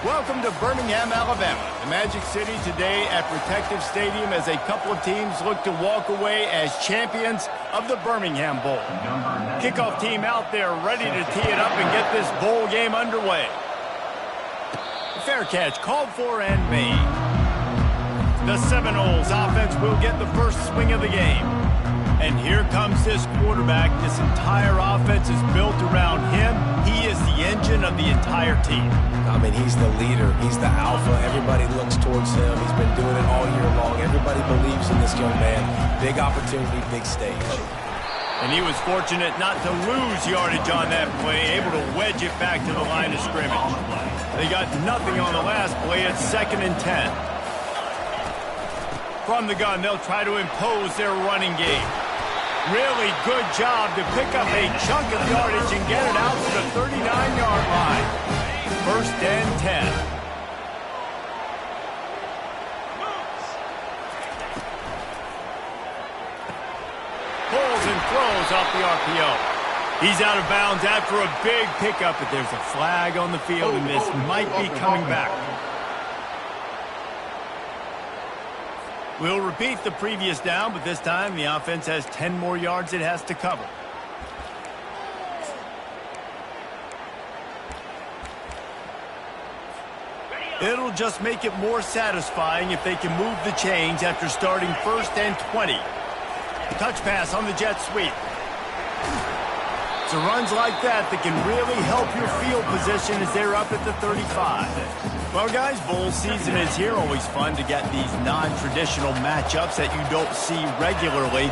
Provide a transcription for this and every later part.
Welcome to Birmingham, Alabama, the Magic City today at Protective Stadium as a couple of teams look to walk away as champions of the Birmingham Bowl. Kickoff team out there ready to tee it up and get this bowl game underway. Fair catch called for and made. The Seminoles offense will get the first swing of the game. And here comes this quarterback. This entire offense is built around him. He is the engine of the entire team. I mean, he's the leader. He's the alpha. Everybody looks towards him. He's been doing it all year long. Everybody believes in this young man. Big opportunity, big stage. And he was fortunate not to lose yardage on that play, able to wedge it back to the line of scrimmage. They got nothing on the last play. It's 2nd and 10. From the gun, they'll try to impose their running game. Really good job to pick up a chunk of yardage and get it out to the 39-yard line. 1st and 10. Pulls and throws off the RPO. He's out of bounds after a big pickup, but there's a flag on the field, and this might be coming back. We'll repeat the previous down, but this time the offense has 10 more yards it has to cover. It'll just make it more satisfying if they can move the chains after starting 1st and 20. Touch pass on the jet sweep. It's runs like that that can really help your field position as they're up at the 35. Well, guys, bowl season is here. Always fun to get these non-traditional matchups that you don't see regularly.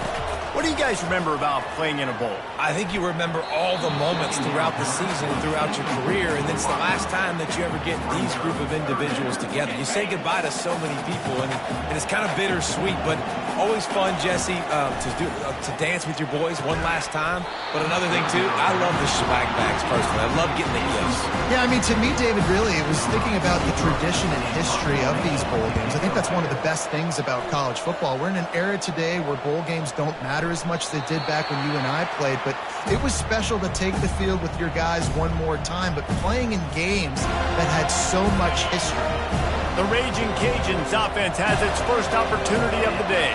What do you guys remember about playing in a bowl? I think you remember all the moments throughout the season and throughout your career, and it's the last time that you ever get these group of individuals together. You say goodbye to so many people, and it's kind of bittersweet, but always fun, Jesse, to dance with your boys one last time. But another thing, too, I love the swag bags personally. I love getting the gifts. Yeah, I mean, to me, David, really, it was thinking about the tradition and history of these bowl games. I think that's one of the best things about college football. We're in an era today where bowl games don't matter as much as they did back when you and I played, but it was special to take the field with your guys one more time, but playing in games that had so much history. The Raging Cajuns offense has its first opportunity of the day.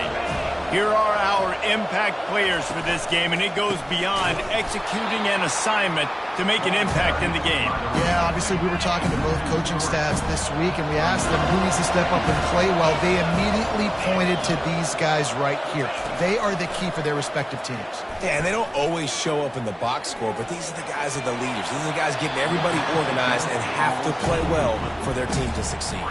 Here are our impact players for this game, and it goes beyond executing an assignment to make an impact in the game. Yeah, obviously we were talking to both coaching staffs this week, and we asked them who needs to step up and play well. They immediately pointed to these guys right here. They are the key for their respective teams. Yeah, and they don't always show up in the box score, but these are the guys that are the leaders. These are the guys getting everybody organized and have to play well for their team to succeed.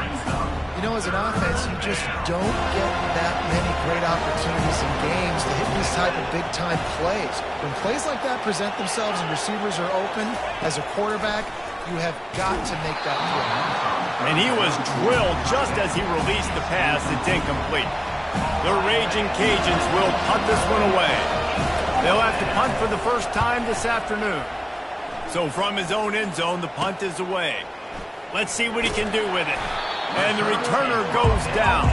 You know, as an offense, you just don't get that many great opportunities in games to hit these type of big-time plays. When plays like that present themselves and receivers are open, as a quarterback, you have got to make that play. And he was drilled just as he released the pass. It's incomplete. The Raging Cajuns will punt this one away. They'll have to punt for the first time this afternoon. So from his own end zone, the punt is away. Let's see what he can do with it. And the returner goes down.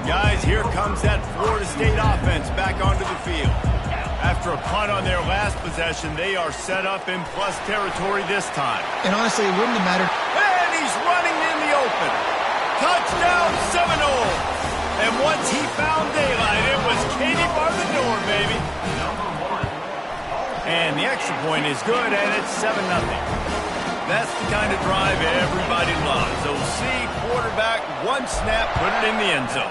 Guys, here comes that Florida State offense back onto the field. After a punt on their last possession, they are set up in plus territory this time. And honestly, it wouldn't have mattered. And he's running in the open. Touchdown, Seminoles. And once he found daylight, it was Katie bar the door, baby. And the extra point is good, and it's 7-0. That's the kind of drive everybody loves. OC, quarterback, one snap, put it in the end zone.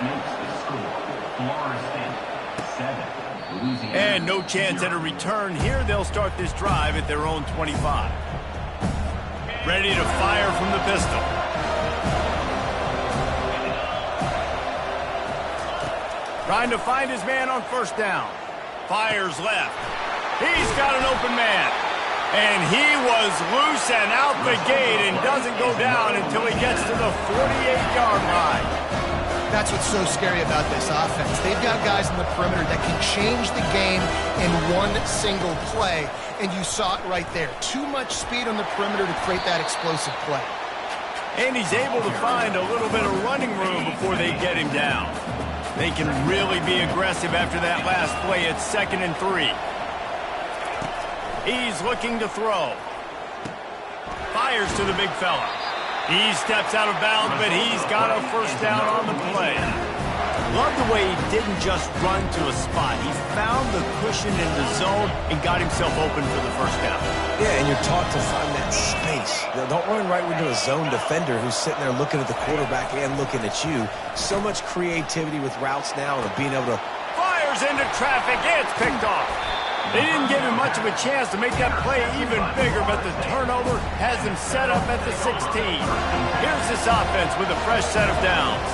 And no chance at a return here. They'll start this drive at their own 25. Ready to fire from the pistol. Trying to find his man on first down. Fires left. He's got an open man. And he was loose and out the gate and doesn't go down until he gets to the 48-yard line. That's what's so scary about this offense. They've got guys in the perimeter that can change the game in one single play, and you saw it right there. Too much speed on the perimeter to create that explosive play. And he's able to find a little bit of running room before they get him down. They can really be aggressive after that last play. It's 2nd and 3. He's looking to throw. fires to the big fella. He steps out of bounds, but he's got a first down on the play. Love the way he didn't just run to a spot. He found the cushion in the zone and got himself open for the first down. Yeah, and you're taught to find that space. Don't run right into a zone defender who's sitting there looking at the quarterback and looking at you. So much creativity with routes now and being able to... Fires into traffic. It's picked off. They didn't give him much of a chance to make that play even bigger, but the turnover has him set up at the 16. Here's this offense with a fresh set of downs.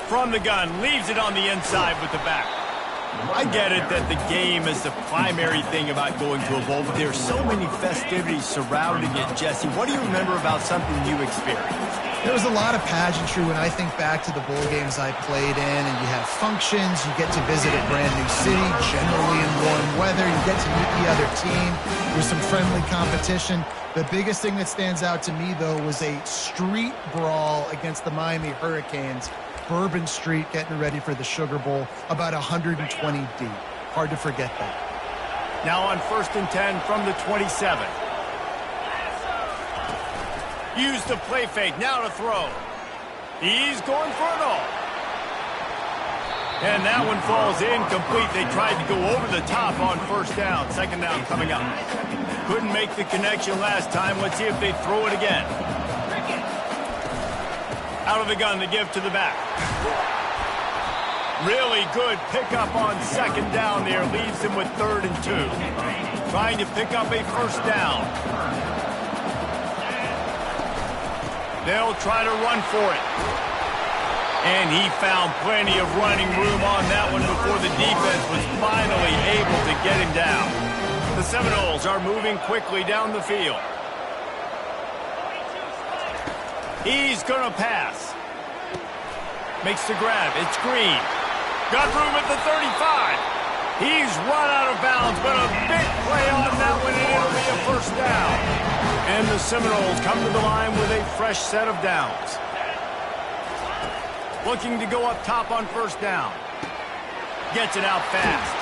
From the gun, leaves it on the inside with the back. I get it that the game is the primary thing about going to a bowl, but there's so many festivities surrounding it, Jesse. What do you remember about something you experienced? There was a lot of pageantry when I think back to the bowl games I played in, and you have functions, you get to visit a brand new city, generally in warm weather, you get to meet the other team, there's some friendly competition. The biggest thing that stands out to me, though, was a street brawl against the Miami Hurricanes. Bourbon Street getting ready for the Sugar Bowl, about 120 deep. Hard to forget that. Now on 1st and 10 from the 27. Use the play fake, now to throw. He's going for it all. And that one falls incomplete. They tried to go over the top on first down. Second down coming up. Couldn't make the connection last time. Let's see if they throw it again. Out of the gun, the give to the back. Really good pickup on second down there. Leaves him with 3rd and 2. Trying to pick up a first down. They'll try to run for it. And he found plenty of running room on that one before the defense was finally able to get him down. The Seminoles are moving quickly down the field. He's going to pass. Makes the grab. It's Green. Got room at the 35. He's run out of bounds, but a big play on that one, and it'll be a first down. And the Seminoles come to the line with a fresh set of downs. Looking to go up top on first down. Gets it out fast.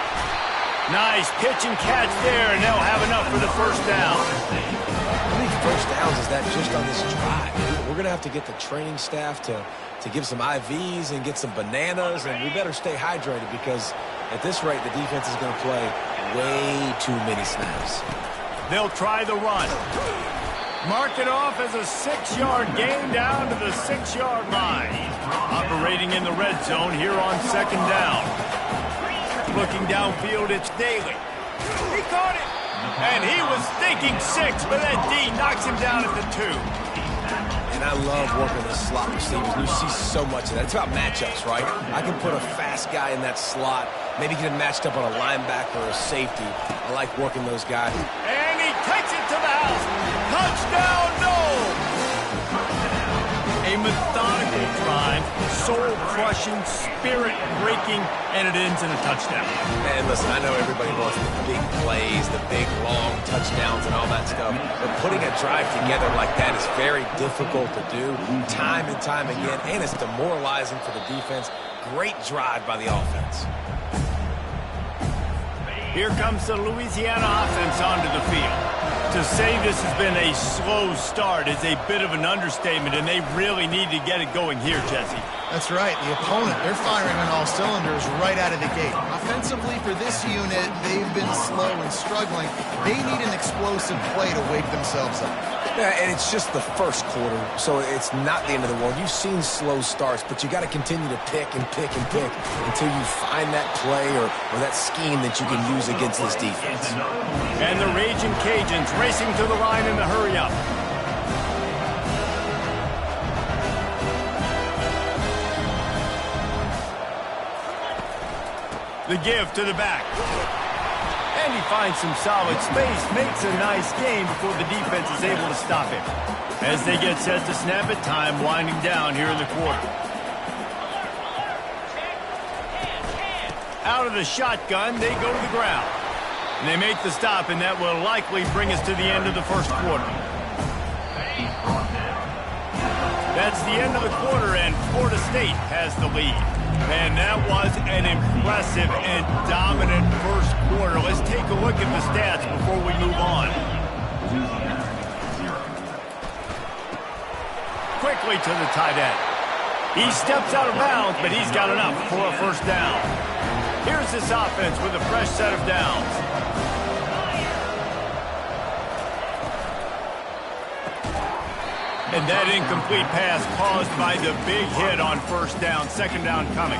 Nice pitch and catch there, and they'll have enough for the first down. How many first downs is that just on this drive? We're going to have to get the training staff to give some IVs and get some bananas, and we better stay hydrated because at this rate, the defense is going to play way too many snaps. They'll try the run. Mark it off as a 6-yard gain down to the 6-yard line. Operating in the red zone here on second down. Looking downfield, it's Daly. He caught it. And he was thinking 6, but that D knocks him down at the 2. And I love working with slot receivers. You see so much of that. It's about matchups, right? I can put a fast guy in that slot, maybe get him matched up on a linebacker or a safety. I like working those guys. And he takes it to the house. Touchdown, no! A methodical drive, soul-crushing, spirit-breaking, and it ends in a touchdown. And listen, I know everybody wants the big plays, the big, long touchdowns and all that stuff, but putting a drive together like that is very difficult to do time and time again, and it's demoralizing for the defense. Great drive by the offense. Here comes the Louisiana offense onto the field. To say this has been a slow start is a bit of an understatement, and they really need to get it going here, Jesse. That's right. The opponent, they're firing on all cylinders right out of the gate. Offensively, for this unit, they've been slow and struggling. They need an explosive play to wake themselves up. Yeah, and it's just the first quarter, so it's not the end of the world. You've seen slow starts, but you got to continue to pick and pick and pick until you find that play or that scheme that you can use against this defense. And the Raging Cajuns racing to the line in the hurry-up. The give to the back. And he finds some solid space, makes a nice gain before the defense is able to stop him. As they get set to snap it, time winding down here in the quarter. Out of the shotgun, they go to the ground. And they make the stop, and that will likely bring us to the end of the first quarter. That's the end of the quarter, and Florida State has the lead. And that was an impressive and dominant first quarter. Let's take a look at the stats before we move on. Quickly to the tight end. He steps out of bounds, but he's got enough for a first down. Here's this offense with a fresh set of downs. And that incomplete pass caused by the big hit on first down, second down coming.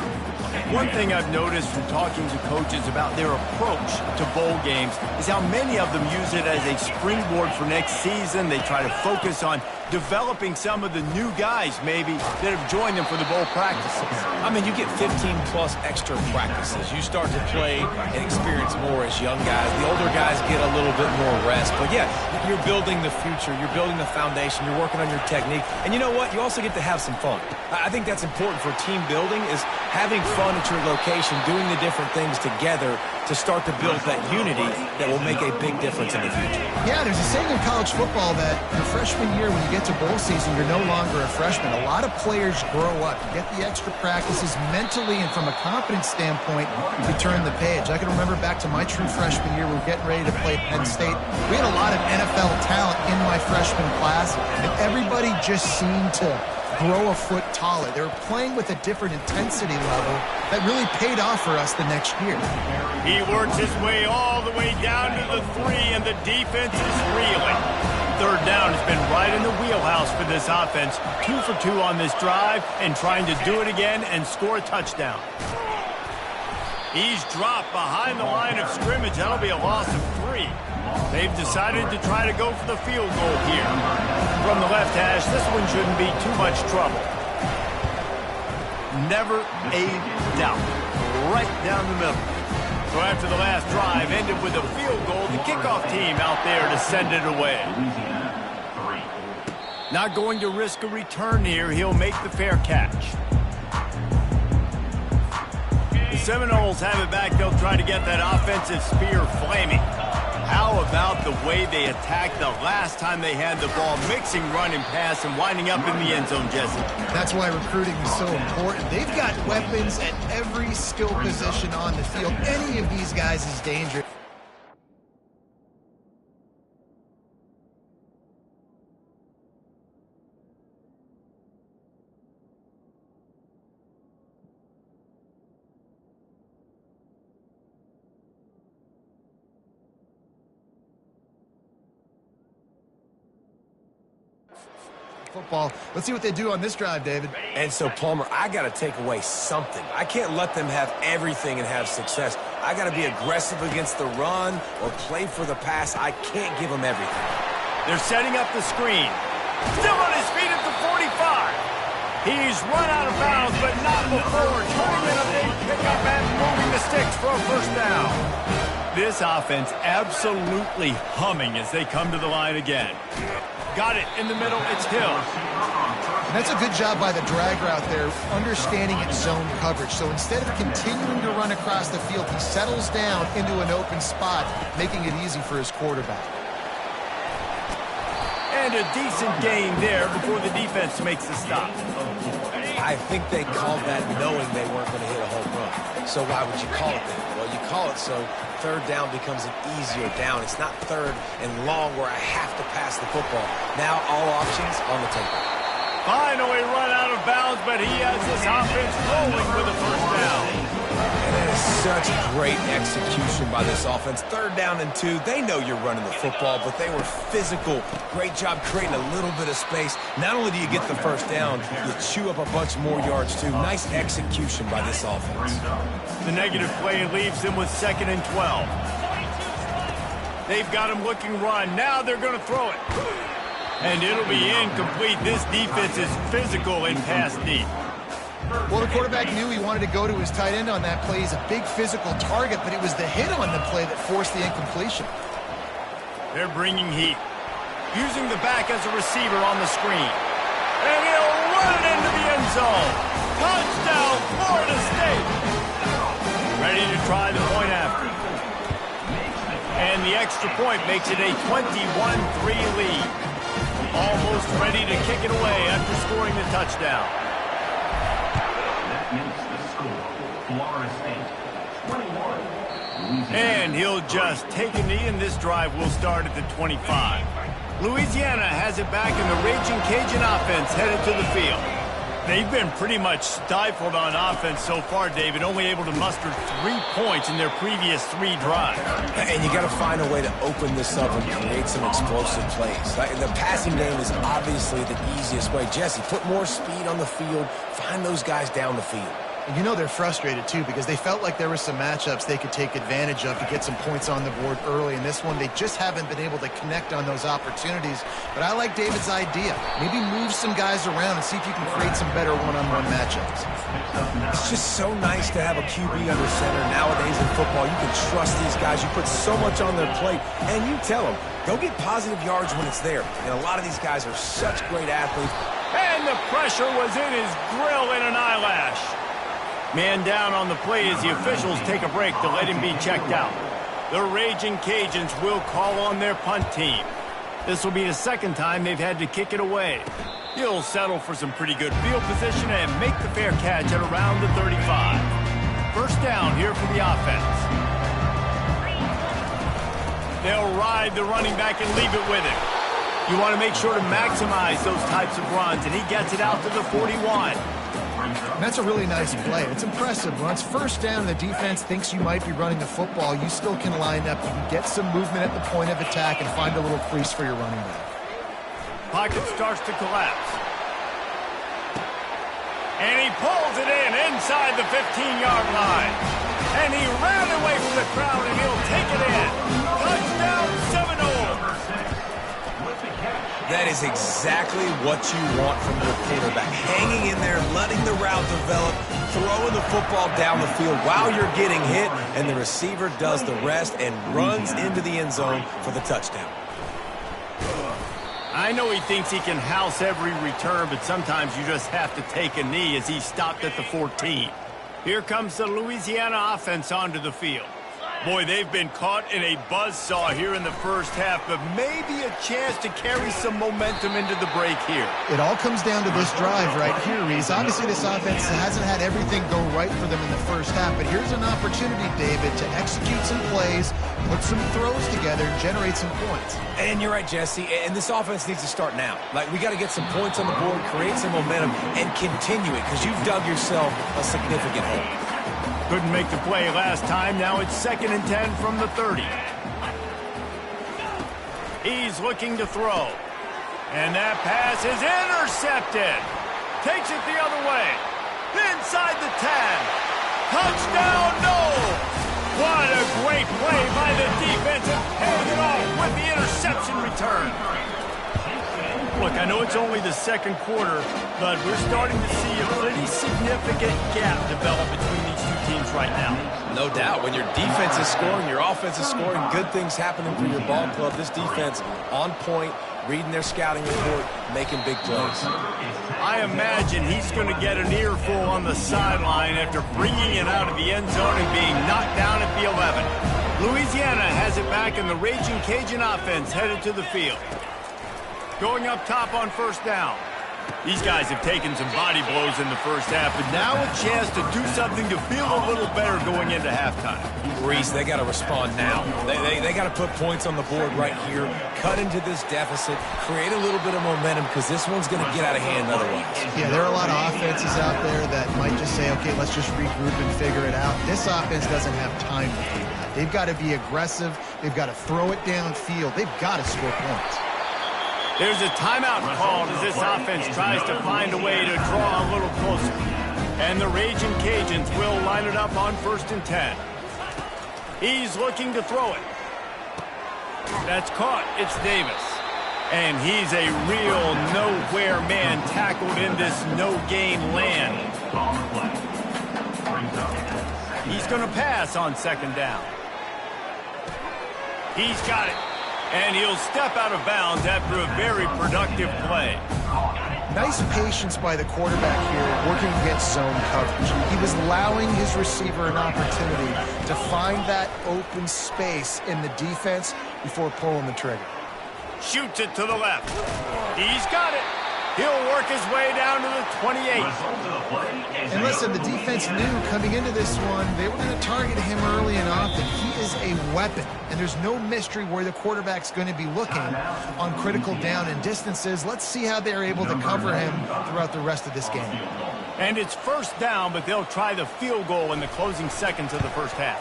One thing I've noticed from talking to coaches about their approach to bowl games is how many of them use it as a springboard for next season. They try to focus on developing some of the new guys, maybe, that have joined them for the bowl practices. I mean, you get 15-plus extra practices. You start to play and experience more as young guys. The older guys get a little bit more rest. But, yeah, you're building the future. You're building the foundation. You're working on your technique. And you know what? You also get to have some fun. I think that's important for team building, is having fun at your location, doing the different things together to start to build that unity that will make a big difference in the future. Yeah, there's a saying in college football that your freshman year, when you get to bowl season, you're no longer a freshman. A lot of players grow up. You get the extra practices mentally, and from a confidence standpoint, you turn the page. I can remember back to my true freshman year, we were getting ready to play Penn State. We had a lot of NFL talent in my freshman class, and everybody just seemed to grow a foot taller. They were playing with a different intensity level that really paid off for us the next year. He works his way all the way down to the 3, and the defense is reeling. Third down has been right in the wheelhouse for this offense. 2 for 2 on this drive, and trying to do it again and score a touchdown. He's dropped behind the line of scrimmage. That'll be a loss of 3. They've decided to try to go for the field goal here. From the left hash, this one shouldn't be too much trouble. Never a doubt. Right down the middle. So after the last drive ended with a field goal, the kickoff team out there to send it away. Not going to risk a return here. He'll make the fair catch. The Seminoles have it back. They'll try to get that offensive spear flaming. How about the way they attacked the last time they had the ball, mixing run and pass and winding up in the end zone, Jesse? That's why recruiting is so important. They've got weapons at every skill position on the field. Any of these guys is dangerous. Football. Let's see what they do on this drive, David. And so, Palmer, I got to take away something. I can't let them have everything and have success. I got to be aggressive against the run or play for the pass. I can't give them everything. They're setting up the screen. Still on his feet at the 45. He's run out of bounds, but not before turning in a big pickup and moving the sticks for a first down. This offense absolutely humming as they come to the line again. Got it in the middle. It's Hill. And that's a good job by the drag route there, understanding its zone coverage. So instead of continuing to run across the field, he settles down into an open spot, making it easy for his quarterback. And a decent gain there before the defense makes the stop. I think they called that knowing they weren't going to hit a home run. So why would you call it that? Well, you call it so third down becomes an easier down. It's not third and long where I have to pass the football. Now all options on the table. Finally run out of bounds, but he has this offense rolling with a first down. And that is such great execution by this offense. Third down and 2. They know you're running the football, but they were physical. Great job creating a little bit of space. Not only do you get the first down, you chew up a bunch more yards too. Nice execution by this offense. The negative play leaves them with 2nd and 12. They've got him looking run. Now they're going to throw it. And it'll be incomplete. This defense is physical and pass deep. Well, the quarterback knew he wanted to go to his tight end on that play. He's a big physical target, but it was the hit on the play that forced the incompletion. They're bringing heat. Using the back as a receiver on the screen. And he'll run it into the end zone. Touchdown, Florida State. Ready to try the point after. And the extra point makes it a 21-3 lead. Almost ready to kick it away after scoring the touchdown. That makes the score. Florida State 21. And he'll just take a knee, and this drive will start at the 25. Louisiana has it back in the Raging Cajun offense headed to the field. They've been pretty much stifled on offense so far, David, only able to muster 3 points in their previous 3 drives. And you got to find a way to open this up and create some explosive plays. The passing game is obviously the easiest way. Jesse, put more speed on the field, find those guys down the field. And you know they're frustrated, too, because they felt like there were some matchups they could take advantage of to get some points on the board early. In this one, they just haven't been able to connect on those opportunities. But I like David's idea. Maybe move some guys around and see if you can create some better one-on-one matchups. It's just so nice to have a QB under center. Nowadays in football, you can trust these guys. You put so much on their plate, and you tell them, go get positive yards when it's there. And a lot of these guys are such great athletes. And the pressure was in his grill in an eyelash. Man down on the play as the officials take a break to let him be checked out. The Raging Cajuns will call on their punt team. This will be the second time they've had to kick it away. He'll settle for some pretty good field position and make the fair catch at around the 35. First down here for the offense. They'll ride the running back and leave it with him. You want to make sure to maximize those types of runs, and he gets it out to the 41. And that's a really nice play. It's impressive. When it's first down, the defense thinks you might be running the football. You still can line up. You can get some movement at the point of attack and find a little crease for your running back. Pocket starts to collapse. And he pulls it in inside the 15-yard line. And he ran away from the crowd, and he'll take it in. Touchdown, Seminole. That is exactly what you want from your quarterback. Hanging in there, letting the route develop, throwing the football down the field while you're getting hit, and the receiver does the rest and runs into the end zone for the touchdown. I know he thinks he can house every return, but sometimes you just have to take a knee as he stopped at the 14. Here comes the Louisiana offense onto the field. Boy, they've been caught in a buzzsaw here in the first half, but maybe a chance to carry some momentum into the break here. It all comes down to this drive right here, Reese. Obviously, this offense hasn't had everything go right for them in the first half, but here's an opportunity, David, to execute some plays, put some throws together, and generate some points. And you're right, Jesse, and this offense needs to start now. We got to get some points on the board, create some momentum, and continue it, because you've dug yourself a significant hole. Couldn't make the play last time. Now it's 2nd and 10 from the 30. He's looking to throw. And that pass is intercepted. Takes it the other way. Inside the 10. Touchdown, no! What a great play by the defense and paying it off with the interception return. Look, I know it's only the second quarter, but we're starting to see a pretty significant gap develop between these two teams right now. No doubt. When your defense is scoring, your offense is scoring, good things happening for your ball club. This defense on point, reading their scouting report, making big plays. I imagine he's going to get an earful on the sideline after bringing it out of the end zone and being knocked down at the 11. Louisiana has it back in the Raging Cajun offense headed to the field. Going up top on first down. These guys have taken some body blows in the first half, but now a chance to do something to feel a little better going into halftime. Reese, they got to respond now. They got to put points on the board right here, cut into this deficit, create a little bit of momentum, because this one's going to get out of hand otherwise. Yeah, there are a lot of offenses out there that might just say, okay, let's just regroup and figure it out. This offense doesn't have time to do that. They've got to be aggressive. They've got to throw it downfield. They've got to score points. There's a timeout called as this offense tries to find a way to draw a little closer. And the Raging Cajuns will line it up on 1st and 10. He's looking to throw it. That's caught. It's Davis. And he's a real nowhere man tackled in this no-gain land. He's going to pass on 2nd down. He's got it. And he'll step out of bounds after a very productive play. Nice patience by the quarterback here, working against zone coverage. He was allowing his receiver an opportunity to find that open space in the defense before pulling the trigger. Shoots it to the left. He's got it. He'll work his way down to the 28. And listen, the defense knew coming into this one, they were going to target him early and often. He is a weapon, and there's no mystery where the quarterback's going to be looking on critical down and distances. Let's see how they're able to cover him throughout the rest of this game. And it's first down, but they'll try the field goal in the closing seconds of the first half.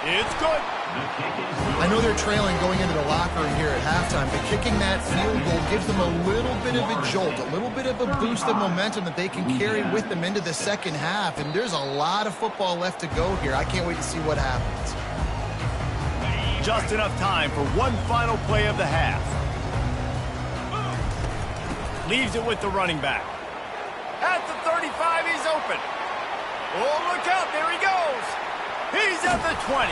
It's good. I know they're trailing going into the locker room here at halftime, but kicking that field goal gives them a little bit of a jolt, a little bit of a boost of momentum that they can carry with them into the second half. And there's a lot of football left to go here. I can't wait to see what happens. Just enough time for one final play of the half. Leaves it with the running back. At the 35, he's open. Oh, look out, there he goes. He's at the 20.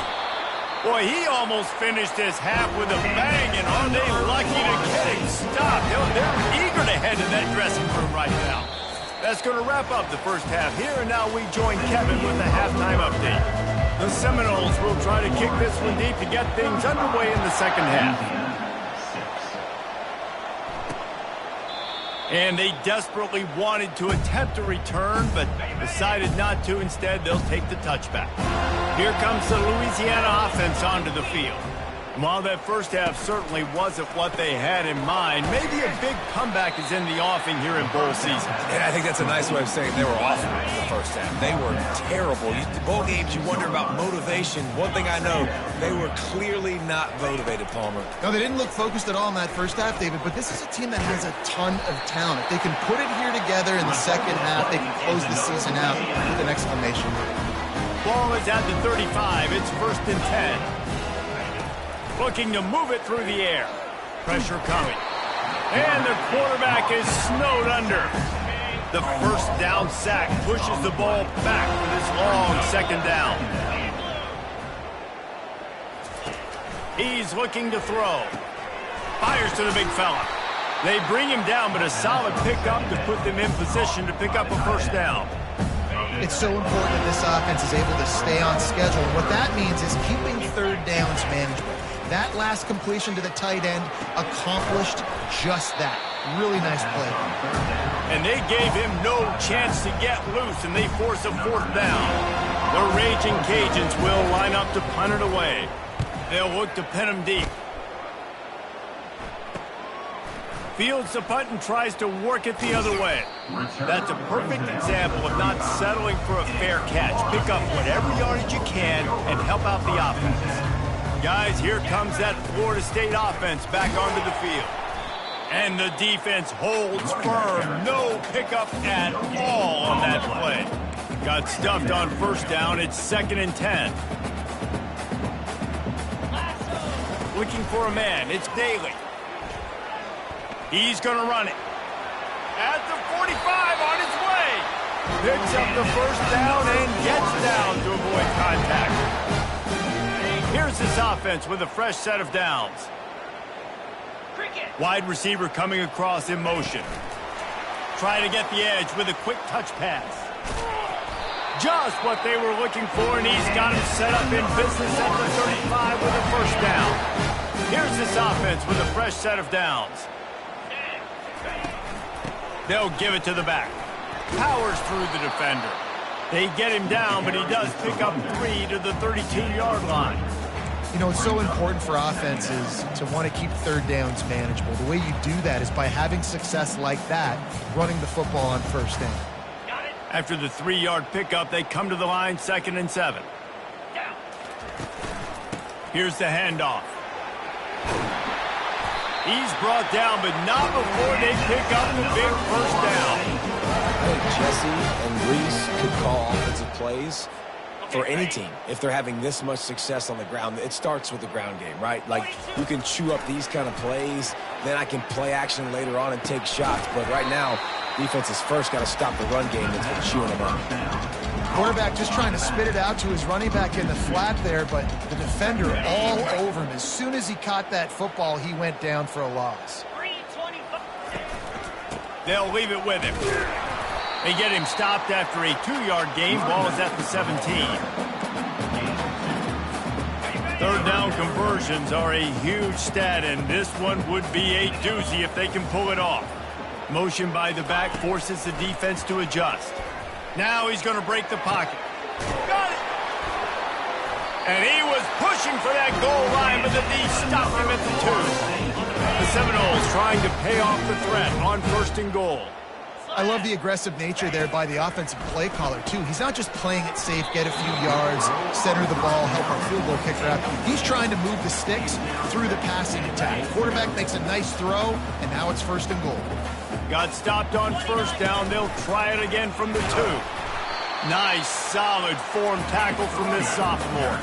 Boy, he almost finished his half with a bang, and are they lucky to get him stopped. They're eager to head to that dressing room right now. That's going to wrap up the first half here, and now we join Kevin with the halftime update. The Seminoles will try to kick this one deep to get things underway in the second half. And they desperately wanted to attempt a return, but decided not to. Instead, they'll take the touchback. Here comes the Louisiana offense onto the field. While that first half certainly wasn't what they had in mind, maybe a big comeback is in the offing here in bowl season. Yeah, I think that's a nice way of saying they were awful in the first half. They were terrible. Bowl games, you wonder about motivation. One thing I know, they were clearly not motivated, Palmer. No, they didn't look focused at all in that first half, David, but this is a team that has a ton of talent. If they can put it here together in the second half, they can close the season out with an exclamation mark. Ball is at the 35. It's 1st and 10. Looking to move it through the air. Pressure coming. And the quarterback is snowed under. The first down sack pushes the ball back for this long second down. He's looking to throw. Fires to the big fella. They bring him down, but a solid pickup to put them in position to pick up a first down. It's so important that this offense is able to stay on schedule. And what that means is keeping third downs manageable. That last completion to the tight end accomplished just that. Really nice play. And they gave him no chance to get loose, and they force a fourth down. The Raging Cajuns will line up to punt it away. They'll look to pin him deep. Fields the punt and tries to work it the other way. That's a perfect example of not settling for a fair catch. Pick up whatever yardage you can and help out the offense. Guys, here comes that Florida State offense back onto the field. And the defense holds firm. No pickup at all on that play. Got stuffed on first down. It's 2nd and 10. Looking for a man. It's Daly. He's going to run it. At the 45 on his way. Picks up the first down and gets down to avoid contact. Here's this offense with a fresh set of downs. Wide receiver coming across in motion. Trying to get the edge with a quick touch pass. Just what they were looking for, and he's got him set up in business at the 35 with a first down. Here's this offense with a fresh set of downs. They'll give it to the back. Powers through the defender. They get him down, but he does pick up 3 to the 32-yard line. You know, it's so important for offenses to want to keep third downs manageable. The way you do that is by having success like that, running the football on first down. After the 3-yard pickup, they come to the line 2nd and 7. Here's the handoff. He's brought down, but not before they pick up the big first down. I think Jesse and Reese could call offensive plays for any team. If they're having this much success on the ground, it starts with the ground game, right? Like, you can chew up these kind of plays, then I can play action later on and take shots. But right now, defense has first got to stop the run game that's been chewing them up. Quarterback just trying to spit it out to his running back in the flat there, but the defender all over him. As soon as he caught that football, he went down for a loss. They'll leave it with him. They get him stopped after a 2-yard gain. Ball is at the 17. Third down conversions are a huge stat, and this one would be a doozy if they can pull it off. Motion by the back forces the defense to adjust. Now he's going to break the pocket. Got it! And he was pushing for that goal line, but the D stopped him at the 2. The Seminoles trying to pay off the threat on 1st and goal. I love the aggressive nature there by the offensive play caller, too. He's not just playing it safe, get a few yards, center the ball, help our field goal kicker out. He's trying to move the sticks through the passing attack. Quarterback makes a nice throw, and now it's 1st and goal. Got stopped on 1st down. They'll try it again from the 2. Nice, solid form tackle from this sophomore.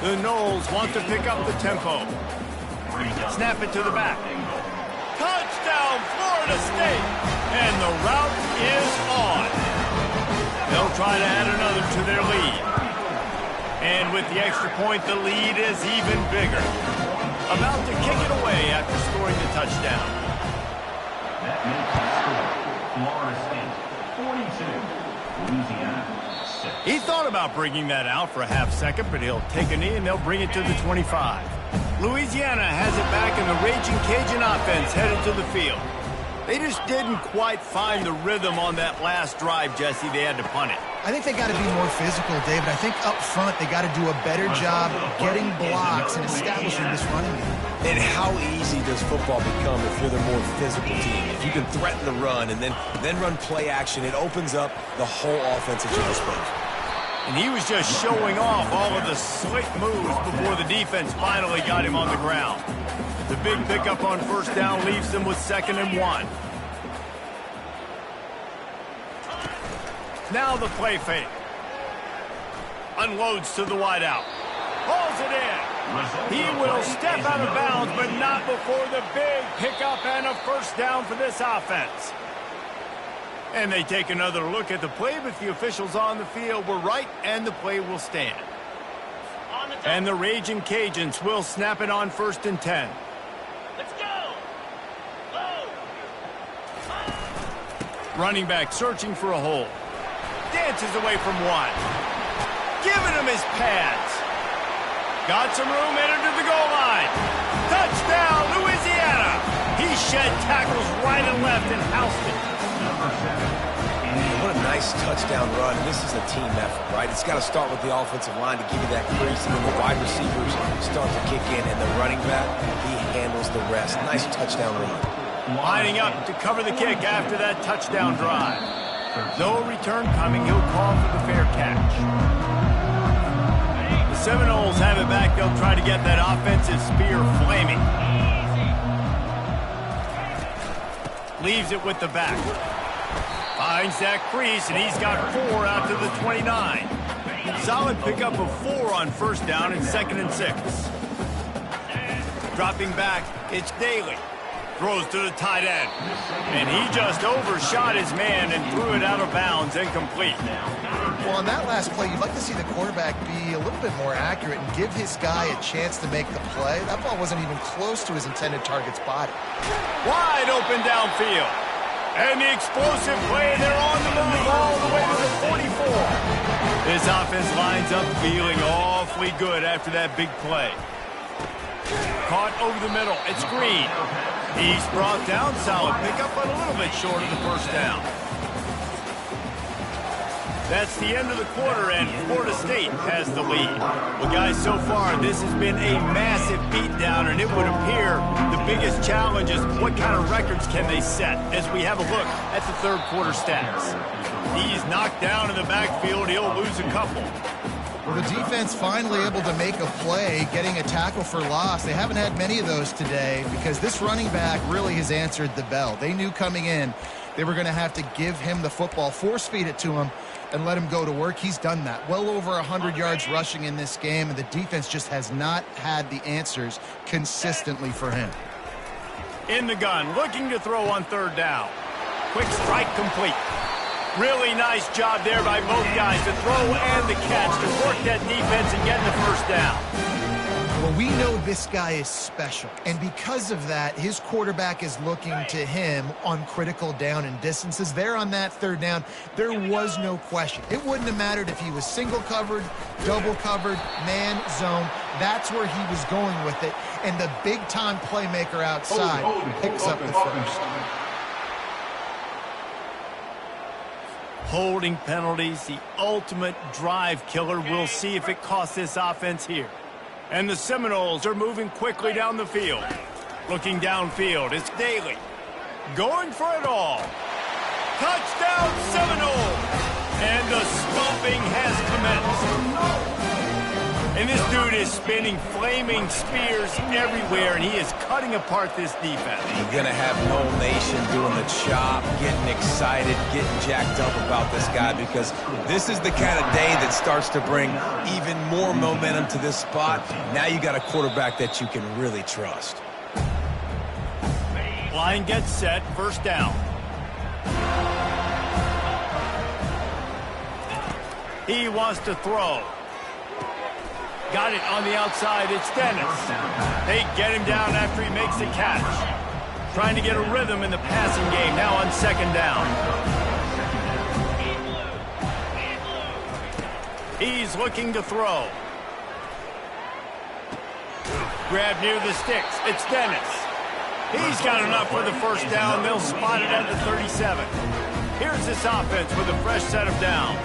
The Noles want to pick up the tempo. Snap it to the back. Touchdown, Florida State! And the route is on. They'll try to add another to their lead. And with the extra point, the lead is even bigger. About to kick it away after scoring the touchdown. That makes the score. Florida State 42, Louisiana 6. He thought about bringing that out for a half second, but he'll take a knee and they'll bring it to the 25. Louisiana has it back, and the Raging Cajun offense headed to the field. They just didn't quite find the rhythm on that last drive, Jesse. They had to punt it. I think they got to be more physical, David. I think up front they got to do a better job getting blocks and establishing this running game. And how easy does football become if you're the more physical team? If you can threaten the run and then run play action, it opens up the whole offense at your disposal. And he was just showing off all of the slick moves before the defense finally got him on the ground. The big pickup on 1st down leaves them with 2nd and 1. Now the play fake. Unloads to the wideout. Hauls it in. He will step out of bounds, but not before the big pickup and a 1st down for this offense. And they take another look at the play, but the officials on the field were right, and the play will stand. And the Raging Cajuns will snap it on 1st and 10. Let's go! Go! Running back searching for a hole. Dances away from one. Giving him his pads. Got some room, entered to the goal line. Touchdown, Louisiana! He shed tackles right and left and housed it. What a nice touchdown run. This is a team effort, right? It's got to start with the offensive line to give you that crease, and then the wide receivers start to kick in, and the running back, he handles the rest. Nice touchdown run. Lining up to cover the kick after that touchdown drive. No return coming. He'll call for the fair catch. The Seminoles have it back. They'll try to get that offensive spear flaming. Leaves it with the back. Finds that crease, and he's got 4 out to the 29. Solid pickup of 4 on 1st down and 2nd and 6. Dropping back, it's Daly. Throws to the tight end. And he just overshot his man and threw it out of bounds, incomplete. Well, on that last play, you'd like to see the quarterback be a little bit more accurate and give his guy a chance to make the play. That ball wasn't even close to his intended target's body. Wide open downfield. And the explosive play, they're on the move all the way to the 44. This offense lines up feeling awfully good after that big play. Caught over the middle. It's Green. He's brought down. Solid pickup, but a little bit short of the 1st down. That's the end of the quarter, and Florida State has the lead. Well, guys, so far, this has been a massive beatdown, and it would appear the biggest challenge is what kind of records can they set as we have a look at the 3rd quarter stats. He's knocked down in the backfield. He'll lose a couple. Well, the defense finally able to make a play, getting a tackle for loss. They haven't had many of those today because this running back really has answered the bell. They knew coming in they were going to have to give him the football, force feed it to him, and let him go to work. He's done that. Well over 100 yards rushing in this game, and the defense just has not had the answers consistently for him. In the gun, looking to throw on 3rd down. Quick strike complete. Really nice job there by both guys to throw and the catch to work that defense and get the 1st down. Well, we know this guy is special, and because of that, his quarterback is looking to him on critical down and distances. There on that 3rd down, there was no question. It wouldn't have mattered if he was single covered, double covered, man, zone. That's where he was going with it, and the big-time playmaker outside picks up the 1st. Holding penalties, the ultimate drive killer. We'll see if it costs this offense here. And the Seminoles are moving quickly down the field. Looking downfield, it's Daly. Going for it all. Touchdown, Seminoles! And the stomping has commenced. And this dude is spinning flaming spears everywhere, and he is cutting apart this defense. You're going to have the whole nation doing the chop, getting excited, getting jacked up about this guy, because this is the kind of day that starts to bring even more momentum to this spot. Now you got a quarterback that you can really trust. Line gets set, first down. He wants to throw. Got it on the outside, it's Dennis. They get him down after he makes the catch. Trying to get a rhythm in the passing game, now on second down. He's looking to throw. Grab near the sticks, it's Dennis. He's got enough for the first down, they'll spot it at the 37. Here's this offense with a fresh set of downs.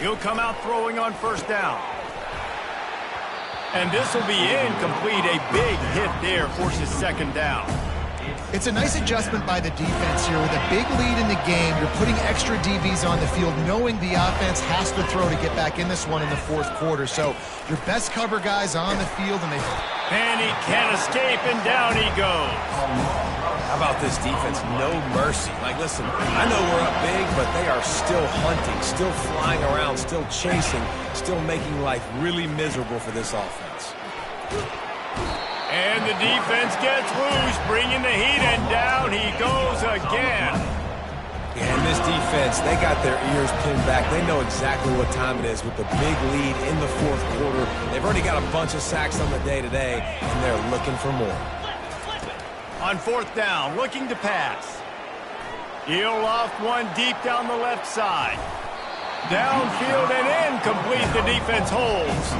He'll come out throwing on first down. And this will be incomplete. A big hit there forces second down. It's a nice adjustment by the defense here. With a big lead in the game, you're putting extra DBs on the field, knowing the offense has to throw to get back in this one in the fourth quarter. So your best cover guys on the field, and he can't escape, and down he goes. How about this defense? No mercy. Like, listen, I know we're up big, but they are still hunting, still flying around, still chasing, still making life really miserable for this offense. And the defense gets loose, bringing the heat, and down he goes again. Yeah, and this defense, they got their ears pinned back. They know exactly what time it is with the big lead in the fourth quarter. They've already got a bunch of sacks on the day today, and they're looking for more. On fourth down, looking to pass. He'll loft one deep down the left side. Downfield and incomplete, the defense holds.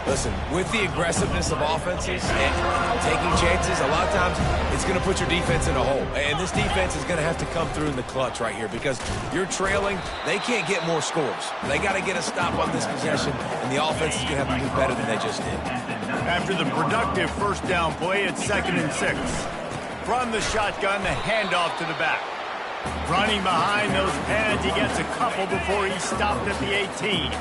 Listen, with the aggressiveness of offenses and taking chances, a lot of times it's going to put your defense in a hole. And this defense is going to have to come through in the clutch right here, because you're trailing. They can't get more scores. They got to get a stop on this possession, and the offense is going to have to do better than they just did. After the productive first down play, it's 2nd and 6. From the shotgun, the handoff to the back. Running behind those pads, he gets a couple before he's stopped at the 18.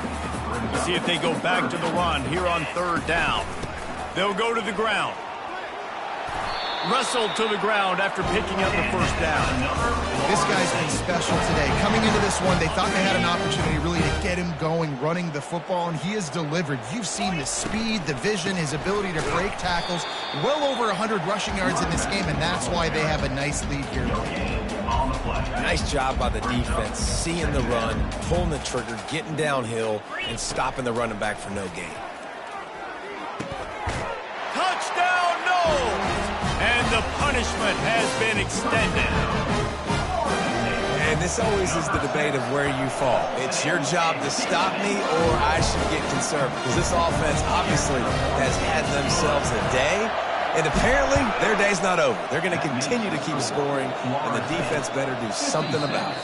We'll see if they go back to the run here on third down. They'll go to the ground. Wrestled to the ground after picking up the first down. This guy's been special today. Coming into this one, they thought they had an opportunity really to get him going, running the football, and he has delivered. You've seen the speed, the vision, his ability to break tackles. Well over 100 rushing yards in this game, and that's why they have a nice lead here. Nice job by the defense, seeing the run, pulling the trigger, getting downhill, and stopping the running back for no gain. Touchdown, no! And the punishment has been extended. And this always is the debate of where you fall. It's your job to stop me, or I should get concerned, because this offense obviously has had themselves a day. And apparently, their day's not over. They're going to continue to keep scoring, and the defense better do something about it.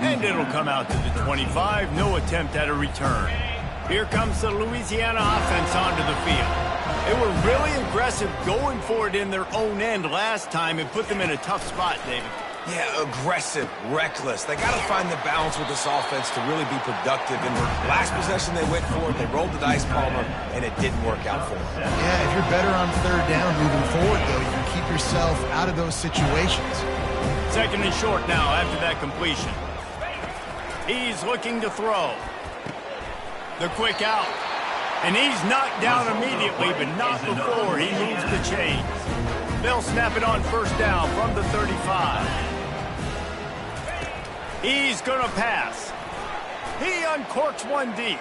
And it'll come out to the 25. No attempt at a return. Here comes the Louisiana offense onto the field. They were really aggressive going for it in their own end last time. It put them in a tough spot, David. Yeah, aggressive, reckless. They got to find the balance with this offense to really be productive. And last possession they went for it, they rolled the dice, Palmer, and it didn't work out for them. Yeah, if you're better on third down moving forward, though, you can keep yourself out of those situations. 2nd and short now after that completion. He's looking to throw. The quick out. And he's knocked down immediately, but not before he moves the chains. They'll snap it on first down from the 35. He's going to pass. He uncorks one deep.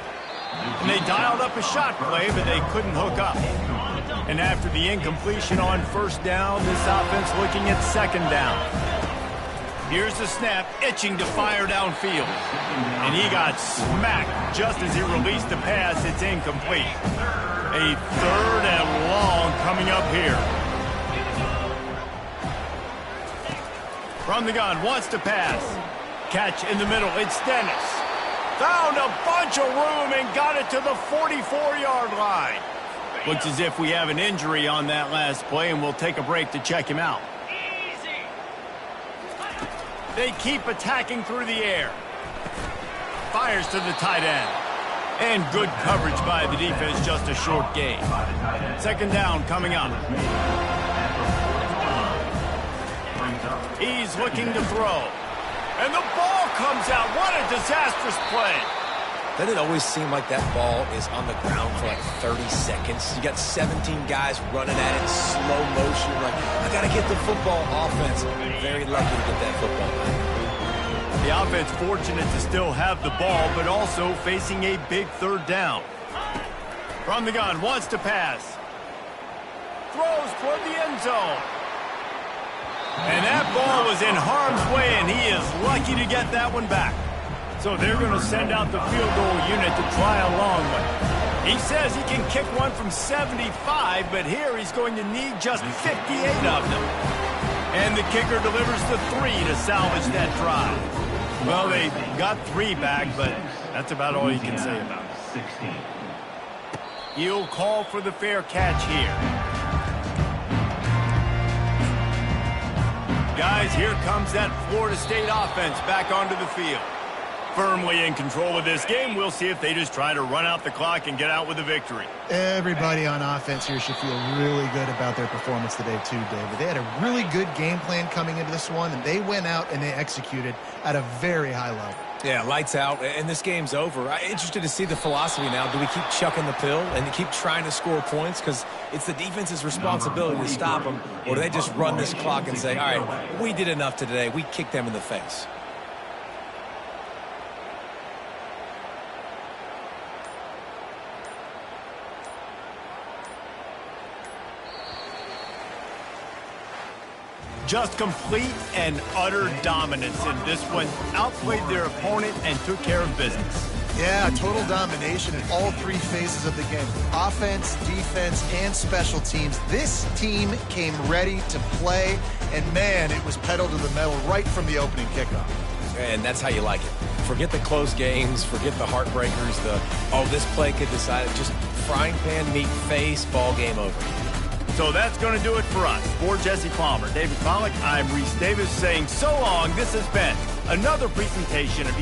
And they dialed up a shot play, but they couldn't hook up. And after the incompletion on first down, this offense looking at second down. Here's the snap, itching to fire downfield. And he got smacked just as he released the pass. It's incomplete. A 3rd and long coming up here. From the gun, wants to pass. Catch in the middle, it's Dennis. Found a bunch of room and got it to the 44-yard line. Looks as if we have an injury on that last play, and we'll take a break to check him out. Easy. They keep attacking through the air. Fires to the tight end. And good coverage by the defense, just a short gain. Second down coming up. He's looking to throw. And the ball comes out. What a disastrous play. Doesn't it always seem like that ball is on the ground for like 30 seconds? You got 17 guys running at it in slow motion. Like, I got to get the football. Offense, very lucky to get that football back. The offense fortunate to still have the ball, but also facing a big third down. From the gun, wants to pass. Throws toward the end zone. And that ball was in harm's way, and he is lucky to get that one back. So they're going to send out the field goal unit to try a long one. He says he can kick one from 75, but here he's going to need just 58 of them. And the kicker delivers the 3 to salvage that drive. Well, they got 3 back, but that's about all you can say about it. He'll call for the fair catch here. Guys, here comes that Florida State offense back onto the field. Firmly in control of this game. We'll see if they just try to run out the clock and get out with a victory. Everybody on offense here should feel really good about their performance today too, David. They had a really good game plan coming into this one, and they went out and they executed at a very high level. Yeah, lights out, and this game's over. I'm interested to see the philosophy now. Do we keep chucking the pill and keep trying to score points? Because it's the defense's responsibility to stop them. Or do they just run this clock and say, all right, we did enough today. We kicked them in the face. Just complete and utter dominance in this one. Outplayed their opponent and took care of business. Yeah, total domination in all 3 phases of the game. Offense, defense, and special teams. This team came ready to play, and man, it was pedal to the metal right from the opening kickoff. And that's how you like it. Forget the close games, forget the heartbreakers, this play could decide it. Just frying pan, meat, face, ball game over. So that's going to do it for us. For Jesse Palmer, David Pollack, I'm Reese Davis saying so long. This has been another presentation of